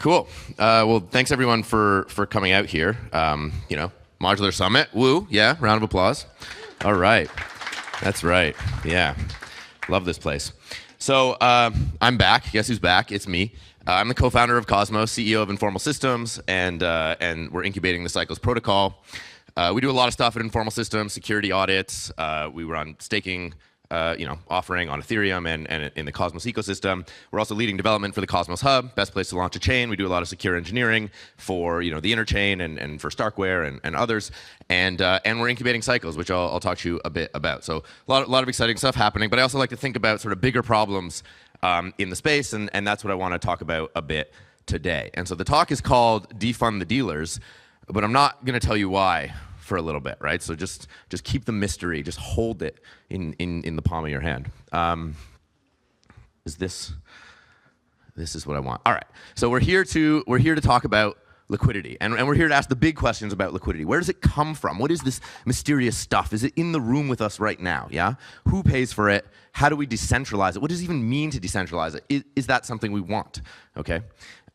Cool. Well, thanks everyone for coming out here. Modular Summit. Woo. Yeah. Round of applause. All right. That's right. Yeah. Love this place. So I'm back. Guess who's back? It's me. I'm the co-founder of Cosmos, CEO of Informal Systems, and we're incubating the Cycles protocol. We do a lot of stuff at Informal Systems, security audits. We run staking, offering on Ethereum and in the Cosmos ecosystem. We're also leading development for the Cosmos Hub, best place to launch a chain. We do a lot of secure engineering for the interchain and for Starkware and others. And we're incubating Cycles, which I'll talk to you a bit about. So a lot of exciting stuff happening. But I also like to think about sort of bigger problems in the space, and that's what I want to talk about a bit today. And so the talk is called Defund the Dealers, but I'm not going to tell you why for a little bit, right? So just keep the mystery, just hold it in the palm of your hand. This is what I want. All right. So we're here to talk about liquidity, and we're here to ask the big questions about liquidity. Where does it come from? What is this mysterious stuff? Is it in the room with us right now? Yeah. Who pays for it? How do we decentralize it? What does it even mean to decentralize it? Is that something we want? Okay.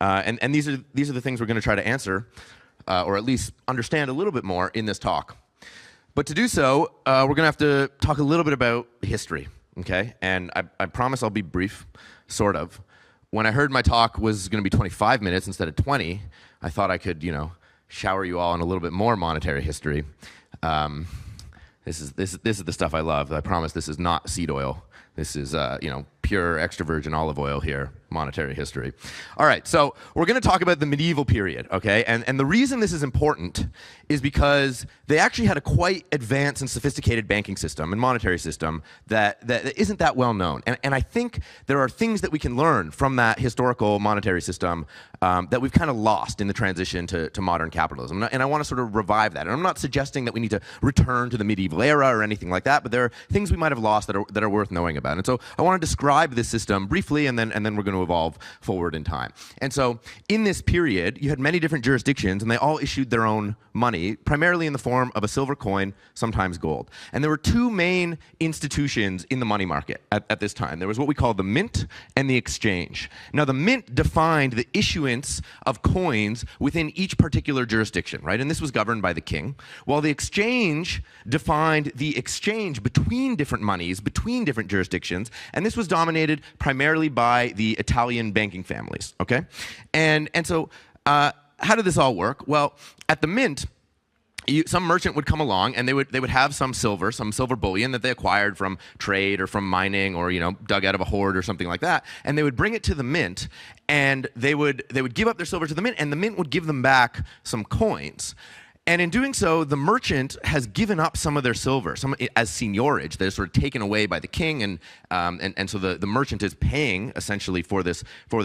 And these are the things we're going to try to answer, or at least understand a little bit more in this talk. But to do so, we're going to have to talk a little bit about history. Okay. And I promise I'll be brief, sort of. When I heard my talk was going to be 25 minutes instead of 20, I thought I could, shower you all in a little bit more monetary history. This is the stuff I love. I promise this is not seed oil. This is, pure extra virgin olive oil here, monetary history. All right, so we're going to talk about the medieval period, okay? And the reason this is important is because they actually had a quite advanced and sophisticated banking system and monetary system that isn't that well known. And I think there are things that we can learn from that historical monetary system that we've kind of lost in the transition to modern capitalism. And I want to sort of revive that. And I'm not suggesting that we need to return to the medieval era or anything like that, but there are things we might have lost that are worth knowing about. And so I want to describe this system briefly, and then we're going to evolve forward in time. And so in this period, you had many different jurisdictions, and they all issued their own money, primarily in the form of a silver coin, sometimes gold. And there were two main institutions in the money market at this time. There was what we call the mint and the exchange. Now, the mint defined the issuance of coins within each particular jurisdiction, right? And this was governed by the king, while the exchange defined the exchange between different monies, between different jurisdictions, and this was dominated primarily by the Italian banking families, okay? And so how did this all work? Well, at the mint, some merchant would come along and they would have some silver bullion that they acquired from trade or from mining or dug out of a hoard or something like that, and they would bring it to the mint, and they would give up their silver to the mint, and the mint would give them back some coins. And in doing so, the merchant has given up some of their silver, some as seigniorage. They're sort of taken away by the king, and so the merchant is paying essentially for this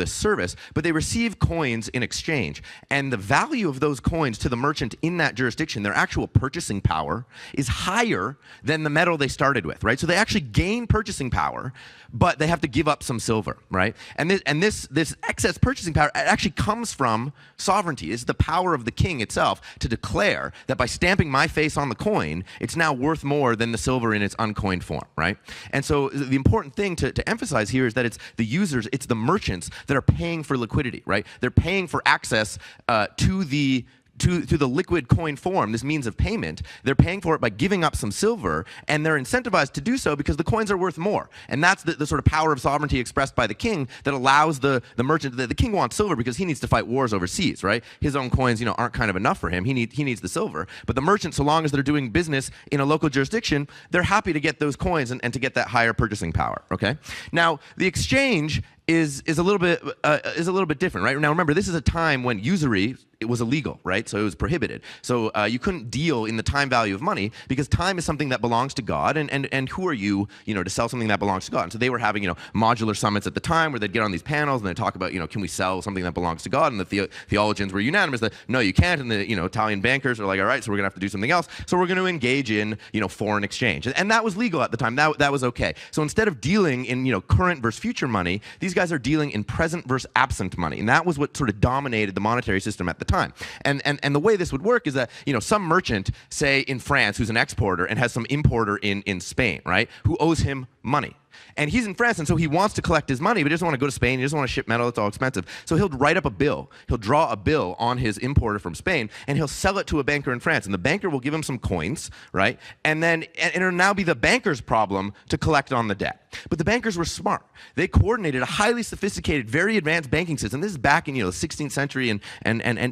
service. But they receive coins in exchange, and the value of those coins to the merchant in that jurisdiction, their actual purchasing power, is higher than the metal they started with, right? So they actually gain purchasing power, but they have to give up some silver, right? And this excess purchasing power actually comes from sovereignty. It's the power of the king itself to declare that by stamping my face on the coin, it's now worth more than the silver in its uncoined form, right? And so the important thing to emphasize here is that it's the users, it's the merchants that are paying for liquidity, right? They're paying for access to the liquid coin form, this means of payment. They're paying for it by giving up some silver, and they're incentivized to do so because the coins are worth more. And that's the sort of power of sovereignty expressed by the king that allows the merchant. The king wants silver because he needs to fight wars overseas, right? His own coins, aren't kind of enough for him. He needs the silver. But the merchant, so long as they're doing business in a local jurisdiction, they're happy to get those coins and to get that higher purchasing power. Okay. Now the exchange is a little bit different, right? Now remember, this is a time when usury, it was illegal, right? So it was prohibited. So you couldn't deal in the time value of money because time is something that belongs to God, and who are you, to sell something that belongs to God? And so they were having, modular summits at the time where they'd get on these panels and they'd talk about, can we sell something that belongs to God? And the theologians were unanimous that no, you can't. And the Italian bankers are like, all right, so we're gonna have to do something else. So we're going to engage in foreign exchange, and that was legal at the time. That was okay. So instead of dealing in current versus future money, these guys are dealing in present versus absent money, and that was what sort of dominated the monetary system at the time. And the way this would work is that some merchant, say in France, who's an exporter and has some importer in Spain, right, who owes him money. And he's in France, and so he wants to collect his money, but he doesn't want to go to Spain. He doesn't want to ship metal. It's all expensive. So he'll write up a bill. He'll draw a bill on his importer from Spain, and he'll sell it to a banker in France. And the banker will give him some coins, right? And it'll now be the banker's problem to collect on the debt. But the bankers were smart. They coordinated a highly sophisticated, very advanced banking system. This is back in the 16th century and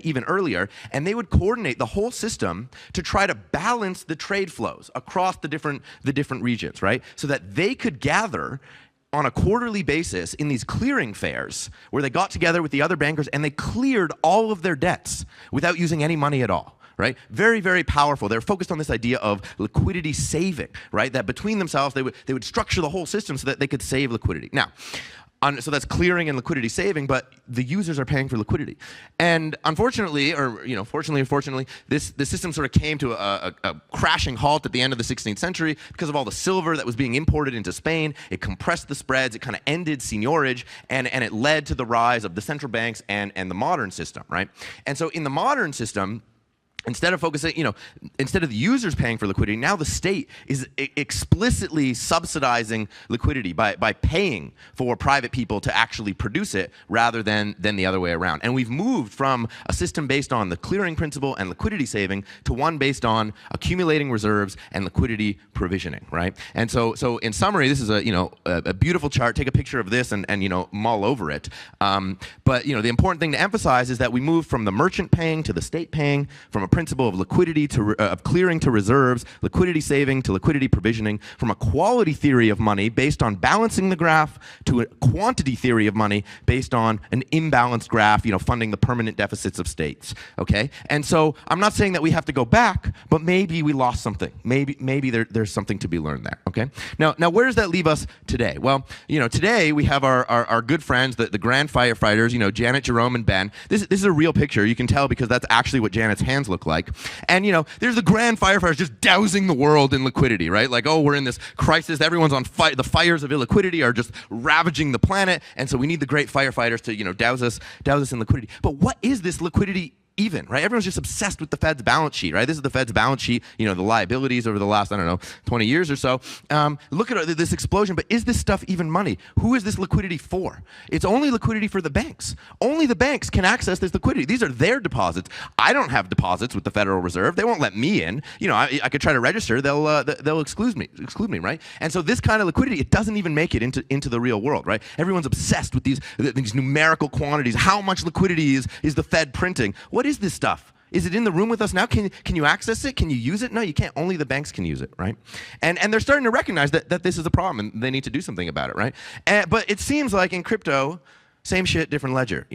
even earlier. And they would coordinate the whole system to try to balance the trade flows across the different regions, right? So that they could gather on a quarterly basis in these clearing fairs where they got together with the other bankers and they cleared all of their debts without using any money at all. Right? Very, very powerful. They're focused on this idea of liquidity saving, right? That between themselves, they would structure the whole system so that they could save liquidity. Now, so that's clearing and liquidity saving, but the users are paying for liquidity. And unfortunately, or fortunately or unfortunately, this system sort of came to a crashing halt at the end of the 16th century because of all the silver that was being imported into Spain. It compressed the spreads, it kind of ended seigniorage, and it led to the rise of the central banks and the modern system, right? And so in the modern system, instead of focusing, instead of the users paying for liquidity, now the state is explicitly subsidizing liquidity by paying for private people to actually produce it rather than the other way around. And we've moved from a system based on the clearing principle and liquidity saving to one based on accumulating reserves and liquidity provisioning, right? And so in summary, this is a beautiful chart. Take a picture of this and mull over it. But the important thing to emphasize is that we moved from the merchant paying to the state paying, from a principle of liquidity of clearing to reserves, liquidity saving to liquidity provisioning, from a quality theory of money based on balancing the graph to a quantity theory of money based on an imbalanced graph, funding the permanent deficits of states. Okay, and so I'm not saying that we have to go back, but maybe we lost something. Maybe there's something to be learned there. Okay, now where does that leave us today? Well, today we have our good friends, the grand firefighters, Janet, Jerome, and Ben. This is a real picture. You can tell because that's actually what Janet's hands look like. And there's the grand firefighters just dousing the world in liquidity, right? Like, oh, we're in this crisis, everyone's on fire, the fires of illiquidity are just ravaging the planet, and so we need the great firefighters to douse us in liquidity. But what is this liquidity even, right? Everyone's just obsessed with the Fed's balance sheet, right? This is the Fed's balance sheet, the liabilities over the last, 20 years or so. Look at this explosion, but is this stuff even money? Who is this liquidity for? It's only liquidity for the banks. Only the banks can access this liquidity. These are their deposits. I don't have deposits with the Federal Reserve. They won't let me in. I could try to register. They'll exclude me, right? And so this kind of liquidity, it doesn't even make it into the real world, right? Everyone's obsessed with these numerical quantities. How much liquidity is the Fed printing? What is this stuff? Is it in the room with us now? Can you access it? Can you use it? No, you can't. Only the banks can use it, right? And they're starting to recognize that this is a problem and they need to do something about it, right? But it seems like in crypto, same shit, different ledger,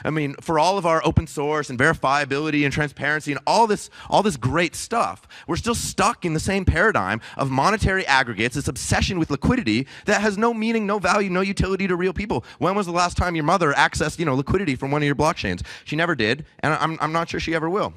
I mean, for all of our open source and verifiability and transparency and all this great stuff, we're still stuck in the same paradigm of monetary aggregates, this obsession with liquidity that has no meaning, no value, no utility to real people. When was the last time your mother accessed, liquidity from one of your blockchains? She never did, and I'm not sure she ever will.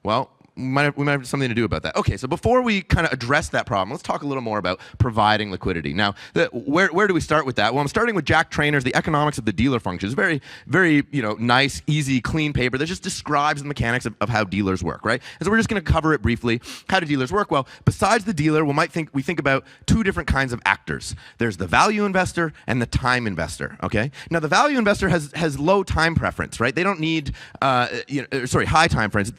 Well, we might have something to do about that. Okay, so before we kind of address that problem, let's talk a little more about providing liquidity. Now, where do we start with that? Well, I'm starting with Jack Trainer's The Economics of the Dealer Function. It's very, very nice, easy, clean paper that just describes the mechanics of how dealers work, right? And so we're just going to cover it briefly. How do dealers work? Well, besides the dealer, we think about two different kinds of actors. There's the value investor and the time investor. Okay. Now, the value investor has low time preference, right? They don't need high time preference.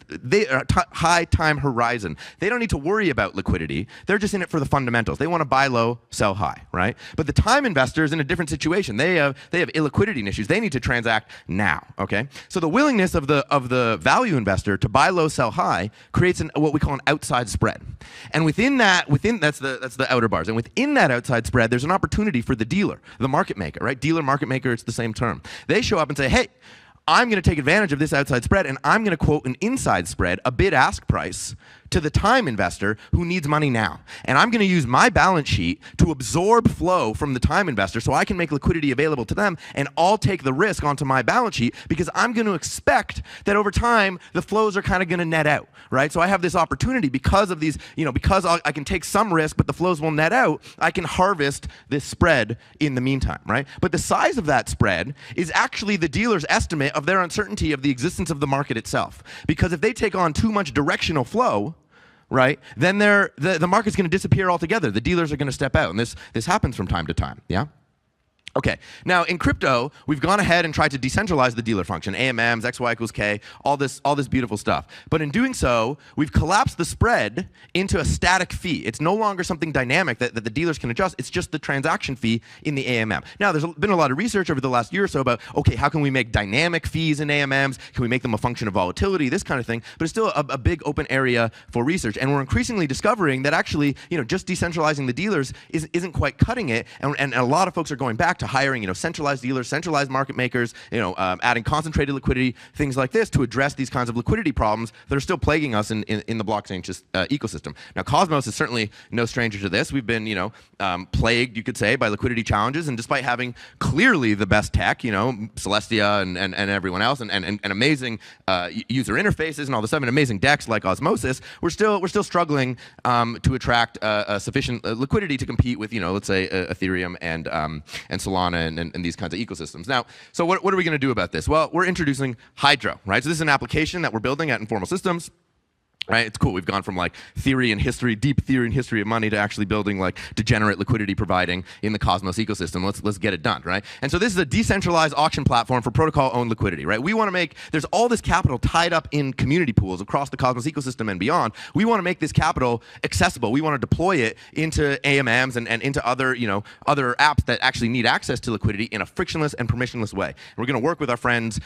High time horizon. They don't need to worry about liquidity. They're just in it for the fundamentals. They want to buy low, sell high, right? But the time investor is in a different situation. They have illiquidity issues. They need to transact now, okay? So the willingness of the value investor to buy low, sell high creates what we call an outside spread. And that's the outer bars. And within that outside spread, there's an opportunity for the dealer, the market maker, right? Dealer, market maker, it's the same term. They show up and say, hey, I'm going to take advantage of this outside spread, and I'm going to quote an inside spread, a bid-ask price, to the time investor who needs money now. And I'm going to use my balance sheet to absorb flow from the time investor so I can make liquidity available to them, and I'll take the risk onto my balance sheet because I'm going to expect that over time the flows are kind of going to net out, right? So I have this opportunity because of these, because I can take some risk but the flows will net out, I can harvest this spread in the meantime, right? But the size of that spread is actually the dealer's estimate of their uncertainty of the existence of the market itself. Because if they take on too much directional flow, right, then the market's going to disappear altogether. The dealers are going to step out, and this happens from time to time. Yeah. Okay, now in crypto, we've gone ahead and tried to decentralize the dealer function, AMMs, XY equals K, all this beautiful stuff. But in doing so, we've collapsed the spread into a static fee. It's no longer something dynamic that the dealers can adjust. It's just the transaction fee in the AMM. Now, there's been a lot of research over the last year or so about, okay, how can we make dynamic fees in AMMs? Can we make them a function of volatility? This kind of thing. But it's still a big open area for research. And we're increasingly discovering that actually, just decentralizing the dealers isn't quite cutting it. And a lot of folks are going back to hiring, centralized dealers, centralized market makers, adding concentrated liquidity, things like this to address these kinds of liquidity problems that are still plaguing us in the blockchain ecosystem. Now, Cosmos is certainly no stranger to this. We've been, plagued, you could say, by liquidity challenges, and despite having clearly the best tech, Celestia and everyone else, and amazing user interfaces and all this stuff, and amazing DEX like Osmosis, we're still struggling to attract sufficient liquidity to compete with, let's say Ethereum and Solana and these kinds of ecosystems. Now, so what are we going to do about this? Well, we're introducing Hydro, right? So this is an application that we're building at Informal Systems. Right, it's cool. We've gone from like theory and history, deep theory and history of money, to actually building like degenerate liquidity providing in the Cosmos ecosystem. Let's get it done, right? And so this is a decentralized auction platform for protocol-owned liquidity, right? We want to make, there's all this capital tied up in community pools across the Cosmos ecosystem and beyond. We want to make this capital accessible. We want to deploy it into AMMs and into other, other apps that actually need access to liquidity in a frictionless and permissionless way. And we're going to work with our friends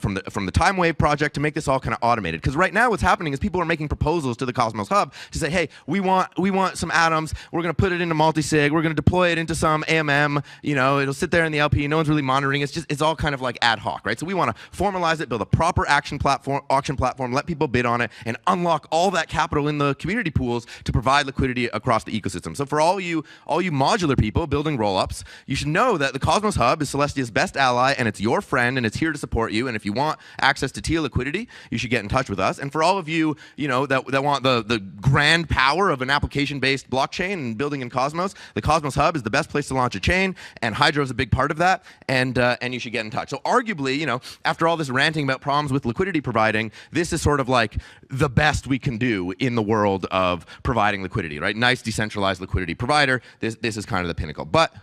from the Time Wave project to make this all kind of automated. Because right now what's happening is people are making proposals to the Cosmos Hub to say, hey, we want some atoms. We're going to put it into multi-sig. We're going to deploy it into some AMM. It'll sit there in the LP. No one's really monitoring. It's all kind of like ad hoc, right? So we want to formalize it, build a proper auction platform, let people bid on it, and unlock all that capital in the community pools to provide liquidity across the ecosystem. So for all you modular people building rollups, you should know that the Cosmos Hub is Celestia's best ally, and it's your friend, and it's here to support you. And if you want access to TIA liquidity, you should get in touch with us. And for all of you, that want the grand power of an application-based blockchain and building in Cosmos, the Cosmos Hub is the best place to launch a chain, and Hydro is a big part of that, and you should get in touch. So arguably, after all this ranting about problems with liquidity providing, this is sort of like the best we can do in the world of providing liquidity, right? Nice decentralized liquidity provider. This is kind of the pinnacle. But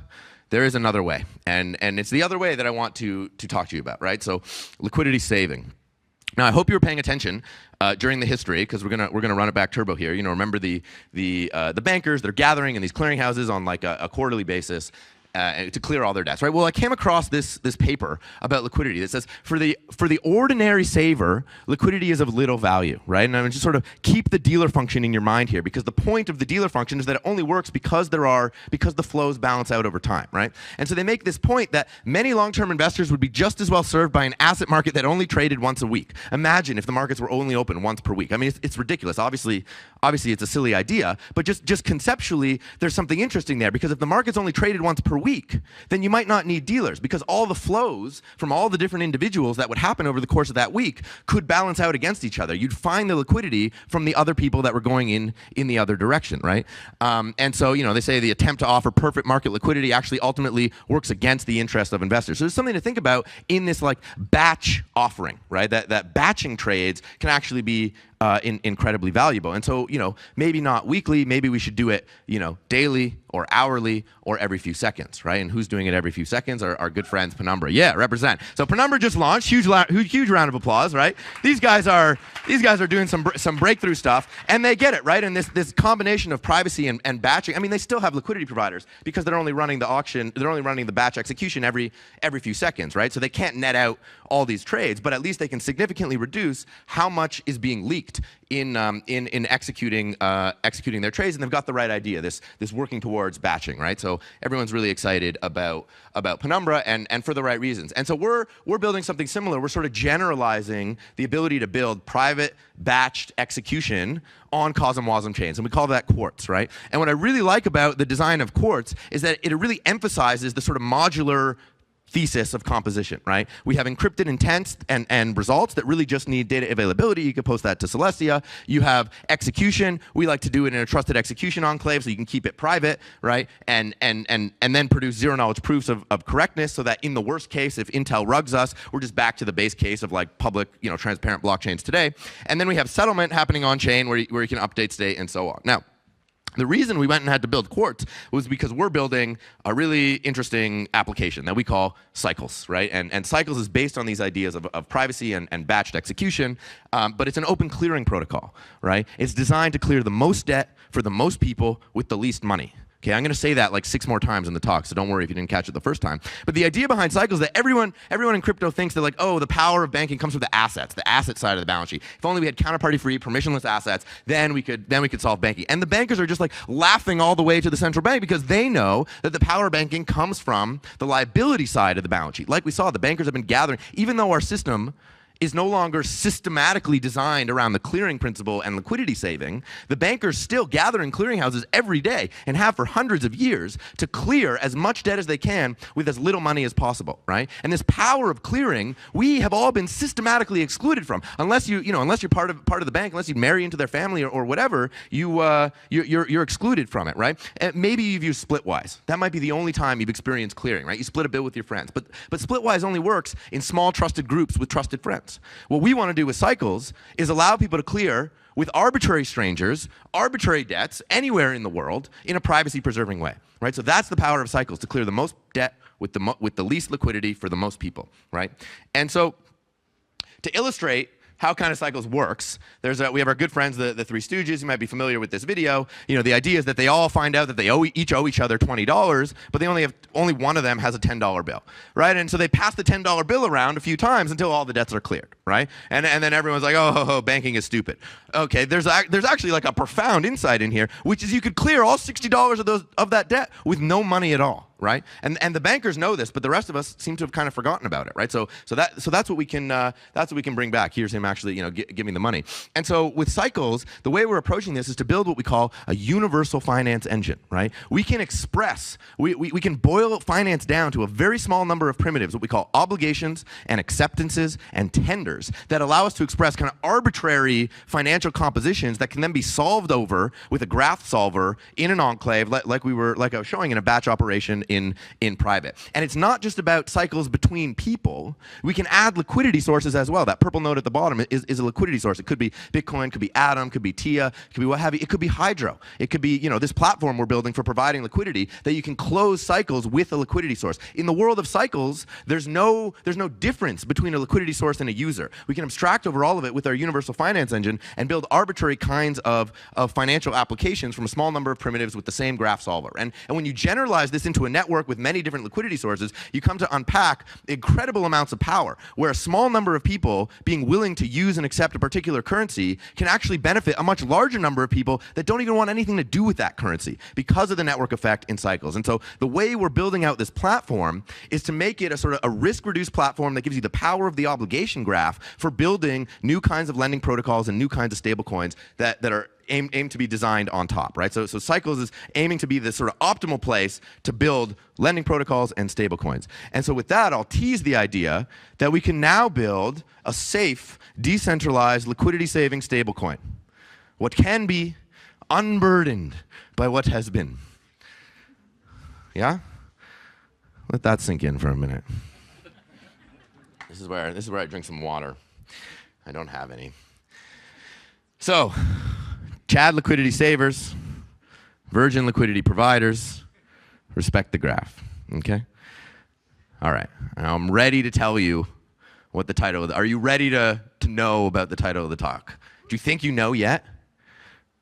there is another way, and it's the other way that I want to talk to you about, right? So liquidity saving. Now, I hope you were paying attention during the history, because we're gonna run it back turbo here. Remember the bankers, they're gathering in these clearinghouses on like a quarterly basis to clear all their debts, right? Well, I came across this paper about liquidity that says for the ordinary saver, liquidity is of little value, right? And I would just sort of keep the dealer function in your mind here, because the point of the dealer function is that it only works because the flows balance out over time, right? And so they make this point that many long-term investors would be just as well served by an asset market that only traded once a week. Imagine if the markets were only open once per week. I mean, it's ridiculous. Obviously, it's a silly idea, but just conceptually, there's something interesting there, because if the market's only traded once per week, then you might not need dealers, because all the flows from all the different individuals that would happen over the course of that week could balance out against each other. You'd find the liquidity from the other people that were going in the other direction, right? And so, they say the attempt to offer perfect market liquidity actually ultimately works against the interest of investors. So there's something to think about in this like batch offering, right? That batching trades can actually be incredibly valuable. And so, maybe not weekly, maybe we should do it, daily or hourly or every few seconds, right? And who's doing it every few seconds? Our good friends Penumbra. Yeah, represent. So Penumbra just launched. Huge round of applause, right? These guys are doing some breakthrough stuff, and they get it, right? And this combination of privacy and batching. I mean, they still have liquidity providers because they're only running the auction. They're only running the batch execution every few seconds, right? So they can't net out all these trades, but at least they can significantly reduce how much is being leaked in executing their trades, and they've got the right idea. This working towards batching, right? So everyone's really excited about Penumbra, and for the right reasons. And so we're building something similar. We're sort of generalizing the ability to build private batched execution on COSM-WASM chains, and we call that Quartz, right? And what I really like about the design of Quartz is that it really emphasizes the sort of modular thesis of composition, right? We have encrypted intents and results that really just need data availability. You can post that to Celestia. You have execution. We like to do it in a trusted execution enclave so you can keep it private, right? And then produce zero-knowledge proofs of correctness so that in the worst case, if Intel rugs us, we're just back to the base case of like public, transparent blockchains today. And then we have settlement happening on-chain where you can update state and so on. Now, the reason we went and had to build Quartz was because we're building a really interesting application that we call Cycles, right? And Cycles is based on these ideas of privacy and batched execution, but it's an open clearing protocol, right? It's designed to clear the most debt for the most people with the least money. Okay, I'm going to say that like 6 more times in the talk, so don't worry if you didn't catch it the first time. But the idea behind Cycles is that everyone in crypto thinks that like, oh, the power of banking comes from the asset side of the balance sheet. If only we had counterparty-free, permissionless assets, then we could solve banking. And the bankers are just like laughing all the way to the central bank because they know that the power of banking comes from the liability side of the balance sheet. Like we saw, the bankers have been gathering, even though our system is no longer systematically designed around the clearing principle and liquidity saving, the bankers still gather in clearinghouses every day and have for hundreds of years to clear as much debt as they can with as little money as possible, right? And this power of clearing, we have all been systematically excluded from. Unless unless you're part of the bank, unless you marry into their family or whatever, you're excluded from it, right? And maybe you've used Splitwise. That might be the only time you've experienced clearing, right? You split a bill with your friends, but Splitwise only works in small trusted groups with trusted friends. What we want to do with Cycles is allow people to clear with arbitrary strangers, arbitrary debts, anywhere in the world, in a privacy-preserving way, right? So that's the power of Cycles, to clear the most debt with the least liquidity for the most people, right? And so to illustrate how kind of Cycles works, we have our good friends, the Three Stooges. You might be familiar with this video. The idea is that they all find out that they each owe each other $20, but they only one of them has a $10 bill, right? And so they pass the $10 bill around a few times until all the debts are cleared, right? And then everyone's like, oh, banking is stupid. Okay, there's actually like a profound insight in here, which is you could clear all $60 of that debt with no money at all. Right, and the bankers know this, but the rest of us seem to have kind of forgotten about it, right? So that's what we can bring back. Here's him actually, giving the money. And so with Cycles, the way we're approaching this is to build what we call a universal finance engine, right? We can we can boil finance down to a very small number of primitives, what we call obligations and acceptances and tenders that allow us to express kind of arbitrary financial compositions that can then be solved over with a graph solver in an enclave, like I was showing in a batch operation in private. And it's not just about cycles between people. We can add liquidity sources as well. That purple node at the bottom is a liquidity source. It could be Bitcoin, could be Atom, could be TIA, it could be what have you. It could be Hydro. It could be, this platform we're building for providing liquidity that you can close cycles with a liquidity source. In the world of cycles, there's no difference between a liquidity source and a user. We can abstract over all of it with our universal finance engine and build arbitrary kinds of financial applications from a small number of primitives with the same graph solver. And when you generalize this into a network with many different liquidity sources, you come to unpack incredible amounts of power, where a small number of people being willing to use and accept a particular currency can actually benefit a much larger number of people that don't even want anything to do with that currency because of the network effect in cycles. And so the way we're building out this platform is to make it a sort of a risk-reduced platform that gives you the power of the obligation graph for building new kinds of lending protocols and new kinds of stablecoins that are aimed to be designed on top, right? So Cycles is aiming to be this sort of optimal place to build lending protocols and stablecoins. And so with that, I'll tease the idea that we can now build a safe, decentralized, liquidity-saving stablecoin. What can be unburdened by what has been. Yeah? Let that sink in for a minute. This is where I drink some water. I don't have any. So, Chad liquidity savers, Virgin liquidity providers, respect the graph, okay? All right, I'm ready to tell you what the title are you ready to know about the title of the talk? Do you think you know yet?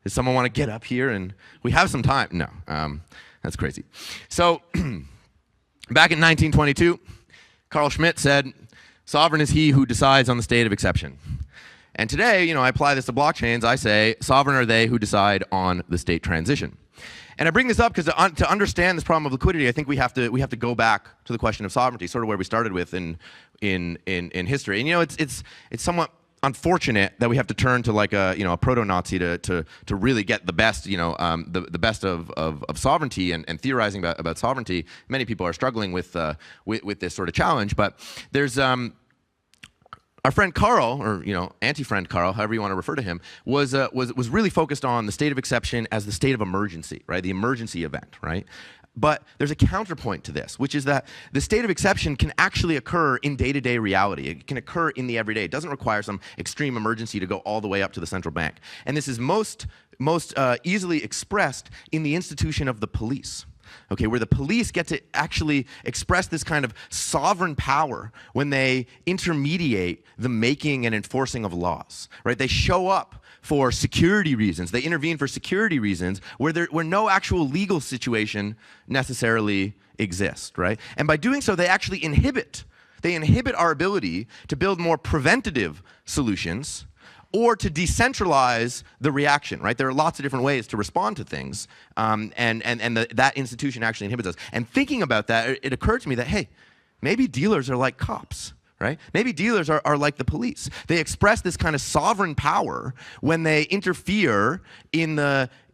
Does someone want to get up here and, we have some time? No, that's crazy. So, back in 1922, Carl Schmitt said, sovereign is he who decides on the state of exception. And today, I apply this to blockchains. I say, sovereign are they who decide on the state transition. And I bring this up because to understand this problem of liquidity, I think we have to go back to the question of sovereignty, sort of where we started with in history. And it's somewhat unfortunate that we have to turn to like a proto-Nazi to really get the best the best of sovereignty and theorizing about sovereignty. Many people are struggling with this sort of challenge, but there's our friend Carl, or anti-friend Carl, however you want to refer to him, was really focused on the state of exception as the state of emergency, right? The emergency event, right? But there's a counterpoint to this, which is that the state of exception can actually occur in day-to-day reality. It can occur in the everyday. It doesn't require some extreme emergency to go all the way up to the central bank. And this is most easily expressed in the institution of the police. Okay, where the police get to actually express this kind of sovereign power when they intermediate the making and enforcing of laws, right? They show up for security reasons. They intervene for security reasons where no actual legal situation necessarily exists, right? And by doing so, they actually inhibit our ability to build more preventative solutions or to decentralize the reaction, right? There are lots of different ways to respond to things, that institution actually inhibits us. And thinking about that, it occurred to me that, hey, maybe dealers are like cops, right? Maybe dealers are like the police. They express this kind of sovereign power when they interfere in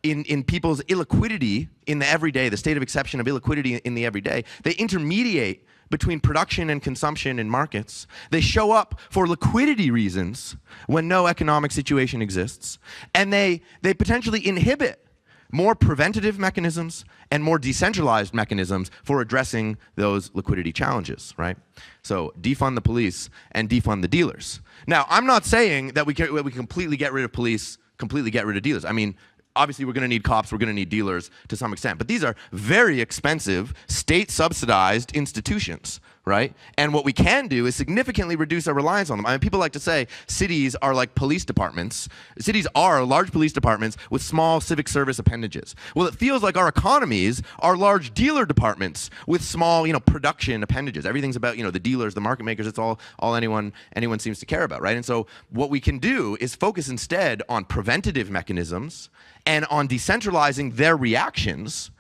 people's illiquidity in the everyday, the state of exception of illiquidity in the everyday. They intermediate between production and consumption in markets. They show up for liquidity reasons when no economic situation exists. And they potentially inhibit more preventative mechanisms and more decentralized mechanisms for addressing those liquidity challenges, right? So defund the police and defund the dealers. Now, I'm not saying that we can completely get rid of police, completely get rid of dealers. I mean, obviously, we're going to need cops, we're going to need dealers to some extent. But these are very expensive, state-subsidized institutions, right? And what we can do is significantly reduce our reliance on them. I mean, people like to say cities are like police departments. Cities are large police departments with small civic service appendages. Well, it feels like our economies are large dealer departments with small, production appendages. Everything's about, the dealers, the market makers. It's all anyone seems to care about, right? And so what we can do is focus instead on preventative mechanisms and on decentralizing their reactions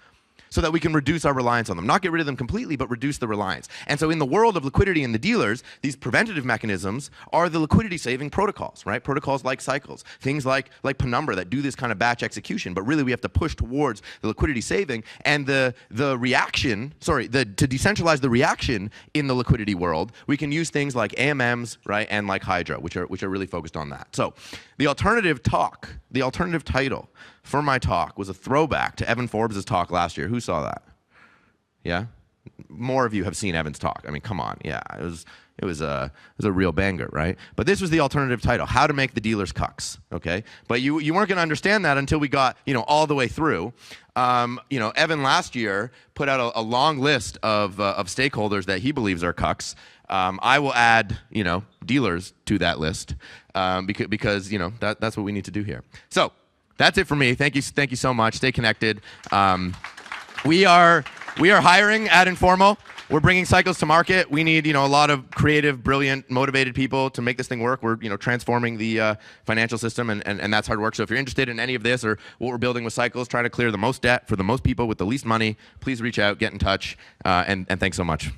so that we can reduce our reliance on them. Not get rid of them completely, but reduce the reliance. And so in the world of liquidity and the dealers, these preventative mechanisms are the liquidity-saving protocols, right? Protocols like cycles, things like Penumbra that do this kind of batch execution, but really we have to push towards the liquidity saving and to decentralize the reaction in the liquidity world, we can use things like AMMs, right, and like Hydra, which are really focused on that. So the alternative title for my talk was a throwback to Evan Forbes' talk last year. Who saw that? Yeah? More of you have seen Evan's talk. I mean, come on. Yeah, it was a real banger, right? But this was the alternative title, How to Make the Dealers Cucks, okay? But you weren't going to understand that until we got, all the way through. Evan last year put out a long list of stakeholders that he believes are cucks. I will add, dealers to that list because that's what we need to do here. So that's it for me. Thank you so much. Stay connected. We are hiring at Informal. We're bringing cycles to market. We need a lot of creative, brilliant, motivated people to make this thing work. We're transforming the financial system, and that's hard work. So if you're interested in any of this or what we're building with cycles, trying to clear the most debt for the most people with the least money, please reach out, get in touch, and thanks so much.